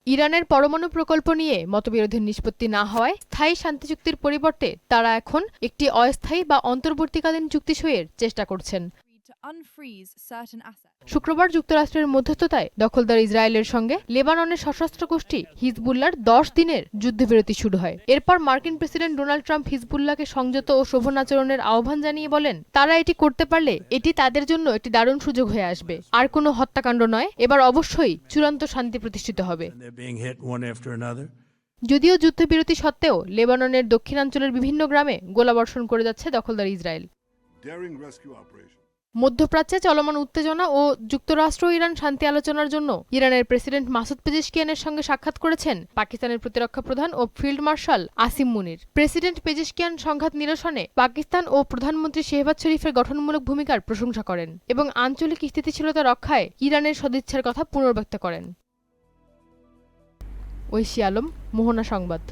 ইরানের পরমাণু প্রকল্প নিয়ে মতবিরোধের নিষ্পত্তি না হওয়ায় স্থায়ী শান্তি চুক্তির পরিবর্তে তারা এখন একটি অস্থায়ী বা অন্তর্বর্তীকালীন চুক্তি সইয়ের চেষ্টা করছেন। শুক্রবার যুক্তরাষ্ট্রের মধ্যস্থতায় দখলদার ইসরায়েলের সঙ্গে লেবাননের সশস্ত্র গোষ্ঠী হিজবুল্লাহর 10 দিনের যুদ্ধবিরতি শুরু হয়। এরপর মার্কিন প্রেসিডেন্ট ডোনাল্ড ট্রাম্প হিজবুল্লাহকে সংযত ও শোভন আচরণের আহ্বান জানিয়ে বলেন, তারা এটি করতে পারলে এটি তাদের জন্য একটি দারুণ সুযোগ হয়ে আসবে। আর কোনো হত্যাকাণ্ড নয়, এবার অবশ্যই চূড়ান্ত শান্তি প্রতিষ্ঠিত হবে। যদিও যুদ্ধবিরতি সত্ত্বেও লেবাননের দক্ষিণাঞ্চলের বিভিন্ন গ্রামে গোলাবর্ষণ করে যাচ্ছে দখলদার ইসরায়েল। মধ্যপ্রাচ্যে চলমান উত্তেজনা ও যুক্তরাষ্ট্র ইরান শান্তি আলোচনার জন্য ইরানের প্রেসিডেন্ট মাসুদ পেজেশকিয়ানের সঙ্গে সাক্ষাৎ করেছেন পাকিস্তানের প্রতিরক্ষা প্রধান ও ফিল্ড মার্শাল আসিম মুনির। প্রেসিডেন্ট পেজেশকিয়ান সংঘাত নিরসনে পাকিস্তান ও প্রধানমন্ত্রী শেহবাজ শরীফের গঠনমূলক ভূমিকার প্রশংসা করেন এবং আঞ্চলিক স্থিতিশীলতা রক্ষায় ইরানের সদিচ্ছার কথা পুনর্ব্যক্ত করেন। ঐশী আলম, মোহনা সংবাদ।